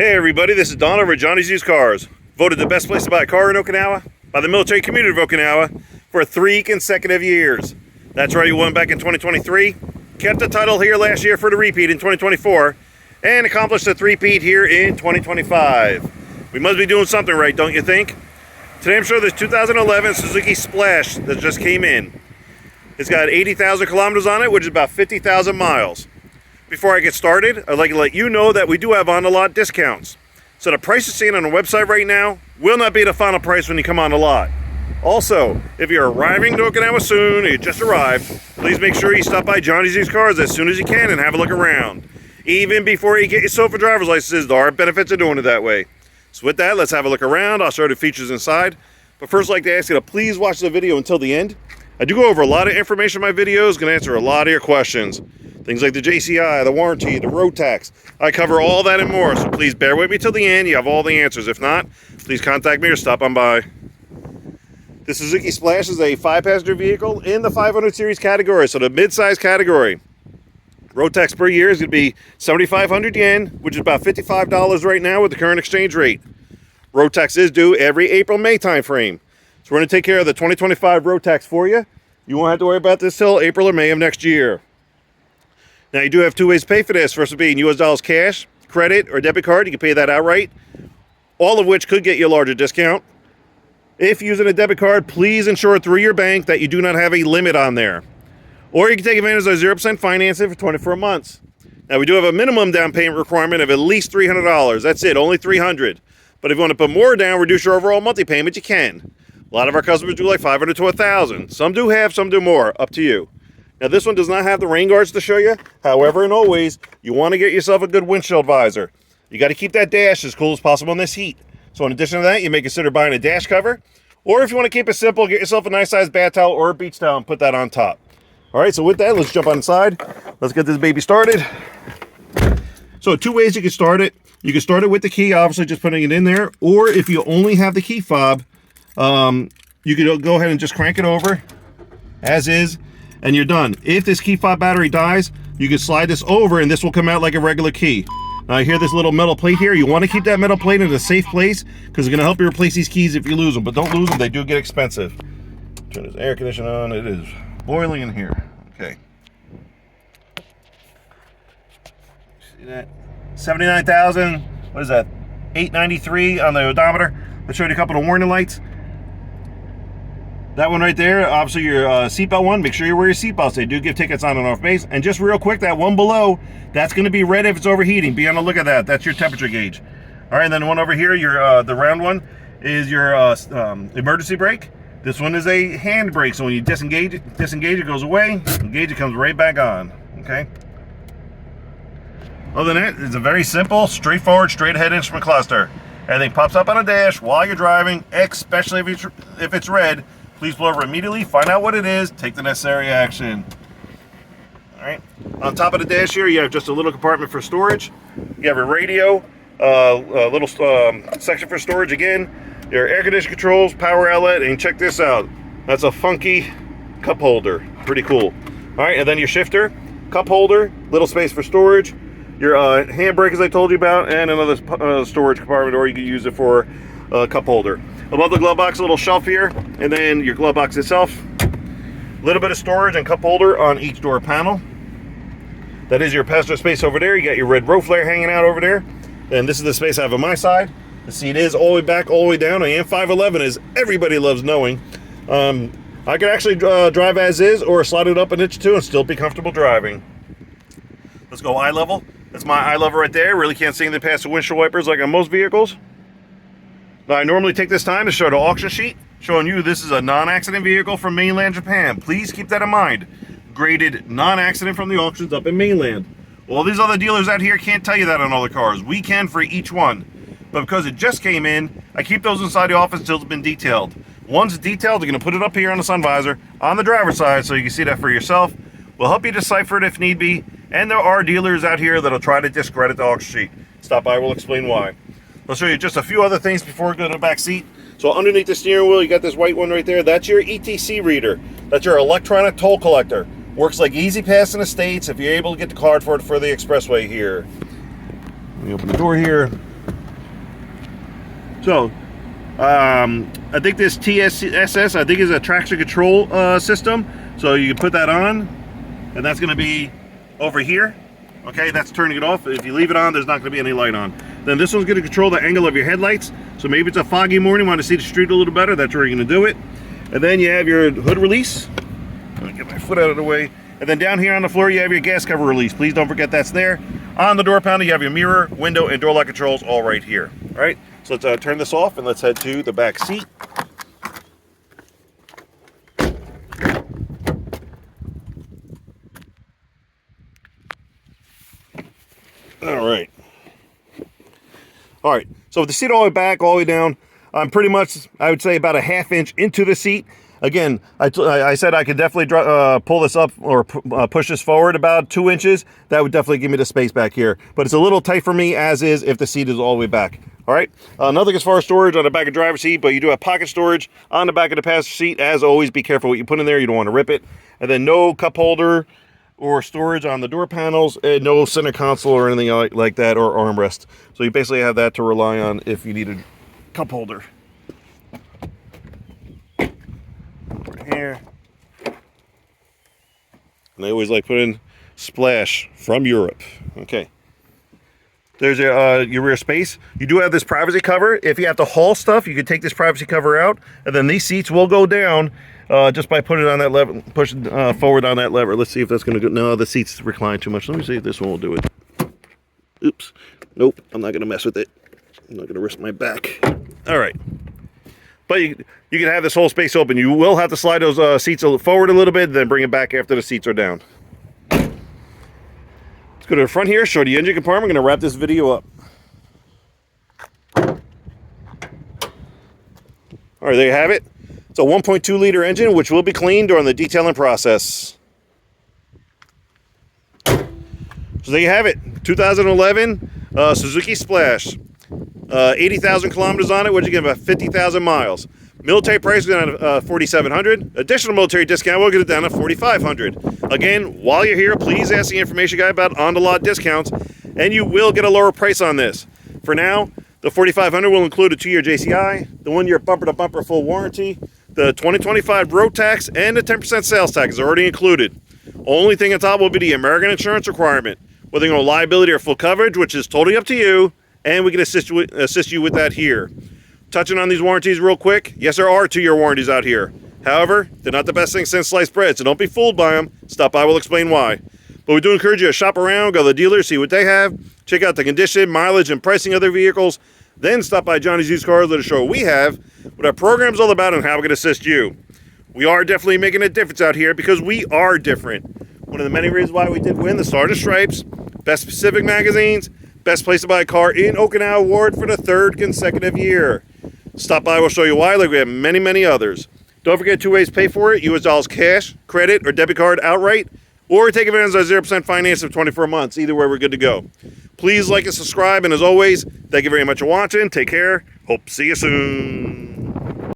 Hey everybody, this is Don over at Johnny's Used Cars. Voted the best place to buy a car in Okinawa by the military community of Okinawa for 3 consecutive years. That's right, you won back in 2023, kept the title here last year for the repeat in 2024, and accomplished the three-peat here in 2025. We must be doing something right, don't you think? Today I'm showing this 2011 Suzuki Splash that just came in. It's got 80,000 kilometers on it, which is about 50,000 miles. Before I get started, I'd like to let you know that we do have on-the-lot discounts. So the price you're seeing on the website right now will not be the final price when you come on the lot. Also, if you're arriving to Okinawa soon or you just arrived, please make sure you stop by Johnny's Used Cars as soon as you can and have a look around. Even before you get yourself a driver's license, there are benefits of doing it that way. So with that, let's have a look around. I'll show you the features inside. But first, I'd like to ask you to please watch the video until the end. I do go over a lot of information in my videos, going to answer a lot of your questions. Things like the JCI, the warranty, the road tax. I cover all that and more, so please bear with me till the end. You have all the answers. If not, please contact me or stop on by. The Suzuki Splash is a 5-passenger vehicle in the 500 series category, so the mid-size category. Road tax per year is going to be 7,500 yen, which is about $55 right now with the current exchange rate. Road tax is due every April-May time frame. So we're going to take care of the 2025 road tax for you. You won't have to worry about this till April or May of next year. Now, you do have two ways to pay for this. First would be in US dollars cash, credit, or debit card. You can pay that outright, all of which could get you a larger discount. If using a debit card, please ensure through your bank that you do not have a limit on there. Or you can take advantage of 0% financing for 24 months. Now, we do have a minimum down payment requirement of at least $300. That's it, only $300. But if you want to put more down, reduce your overall monthly payment, you can. A lot of our customers do like $500 to $1,000. Some do half, some do more. Up to you. Now, this one does not have the rain guards to show you. However, and always, you want to get yourself a good windshield visor. You got to keep that dash as cool as possible in this heat. So in addition to that, you may consider buying a dash cover. Or if you want to keep it simple, get yourself a nice sized bath towel or a beach towel and put that on top. All right, so with that, let's jump on inside. Let's get this baby started. So 2 ways you can start it. You can start it with the key, obviously just putting it in there. Or if you only have the key fob, you can go ahead and just crank it over as is. And you're done. If this key fob battery dies, you can slide this over and this will come out like a regular key. Now I hear this little metal plate here. You want to keep that metal plate in a safe place because it's going to help you replace these keys if you lose them. But don't lose them, they do get expensive. Turn this air conditioner on. It is boiling in here. Okay. See that? 79,000. What is that? 893 on the odometer. Let's show you a couple of warning lights. That one right there, obviously your seatbelt one, make sure you wear your seatbelts. They do give tickets on and off base. And just real quick, that one below, that's going to be red if it's overheating. Be on the look at that. That's your temperature gauge. All right, and then the one over here, your the round one, is your emergency brake. This one is a hand brake, so when you disengage it goes away. Engage it comes right back on. Okay. Other than that, it's a very simple, straightforward, straight ahead instrument cluster. Everything pops up on a dash while you're driving, especially if it's red. Please pull over immediately, find out what it is, take the necessary action. All right. On top of the dash here, you have just a little compartment for storage. You have a radio, a little section for storage again, your air conditioning controls, power outlet, and check this out. That's a funky cup holder. Pretty cool. All right, and then your shifter, cup holder, little space for storage, your handbrake as I told you about, and another storage compartment, or you can use it for a cup holder. Above the glove box, a little shelf here, and then your glove box itself. A little bit of storage and cup holder on each door panel. That is your passenger space over there. You got your red row flare hanging out over there. And this is the space I have on my side. The seat is all the way back, all the way down. I am 5'11", as everybody loves knowing. I can actually drive as is or slide it up an inch or two and still be comfortable driving. Let's go eye level. That's my eye level right there. Really can't see anything past the windshield wipers like on most vehicles. Now, I normally take this time to show the auction sheet, showing you this is a non-accident vehicle from mainland Japan. Please keep that in mind. Graded non-accident from the auctions up in mainland. All these other dealers out here can't tell you that on all the cars. We can for each one. But because it just came in, I keep those inside the office until it's been detailed. Once it's detailed, they're going to put it up here on the sun visor on the driver's side so you can see that for yourself. We'll help you decipher it if need be. And there are dealers out here that'll try to discredit the auction sheet. Stop by, we'll explain why. I'll show you just a few other things before we go to the back seat. So underneath the steering wheel, you got this white one right there. That's your ETC reader. That's your electronic toll collector. Works like Easy Pass in the States if you're able to get the card for it for the expressway here. Let me open the door here. So I think this TSS, I think, is a traction control system. So you can put that on, and that's going to be over here. Okay, that's turning it off. If you leave it on, there's not going to be any light on. Then this one's going to control the angle of your headlights. So maybe it's a foggy morning, want to see the street a little better, that's where you're going to do it. And then you have your hood release. Let me get my foot out of the way. And then down here on the floor, you have your gas cover release. Please don't forget that's there. On the door panel, you have your mirror, window, and door lock controls all right here. All right, so let's turn this off and let's head to the back seat. All right, so with the seat all the way back, all the way down, I'm pretty much, I would say, about a ½ inch into the seat. Again, I said I could definitely pull this up or push this forward about 2 inches. That would definitely give me the space back here. But it's a little tight for me as is if the seat is all the way back. All right, nothing as far as storage on the back of the driver's seat, but you do have pocket storage on the back of the passenger seat. As always, be careful what you put in there. You don't want to rip it. And then no cup holder or storage on the door panels, and no center console or anything like that, or armrest. So you basically have that to rely on if you need a cup holder. Right here. And I always like putting Splash from Europe. Okay. There's your rear space. You do have this privacy cover. If you have to haul stuff, you can take this privacy cover out, and then these seats will go down just by putting it on that lever, pushing forward on that lever. Let's see if that's going to go. No, the seats recline too much. Let me see if this one will do it. Oops. Nope. I'm not going to mess with it. I'm not going to risk my back. All right. But you can have this whole space open. You will have to slide those seats forward a little bit, then bring it back after the seats are down. Let's go to the front here, show the engine compartment. I'm going to wrap this video up. All right, there you have it. It's a 1.2 liter engine, which will be cleaned during the detailing process. So there you have it. 2011 Suzuki Splash. 80,000 kilometers on it, which you get about 50,000 miles. Military price is down at $4,700. Additional military discount will get it down to $4,500. Again, while you're here, please ask the information guy about on-the-lot discounts, and you will get a lower price on this. For now, the $4,500 will include a 2-year JCI, the 1-year bumper-to-bumper full warranty, the 2025 road tax, and the 10% sales tax is already included. Only thing on top will be the American insurance requirement, whether you go liability or full coverage, which is totally up to you, and we can assist you with that here. Touching on these warranties real quick, yes, there are 2-year warranties out here. However, they're not the best thing since sliced bread, so don't be fooled by them. Stop by, we'll explain why. But we do encourage you to shop around, go to the dealer, see what they have, check out the condition, mileage, and pricing of their vehicles, then stop by Johnny's Used Cars, let us show what we have, what our program's all about, and how we can assist you. We are definitely making a difference out here because we are different. One of the many reasons why we did win the Sergeant Stripes, Best Pacific Magazines, Best Place to Buy a Car in Okinawa Award for the 3rd consecutive year. Stop by, we'll show you why, like we have many, many others. Don't forget 2 ways to pay for it. US dollars cash, credit, or debit card outright, or take advantage of 0% finance of 24 months. Either way, we're good to go. Please like and subscribe, and as always, thank you very much for watching. Take care. Hope to see you soon.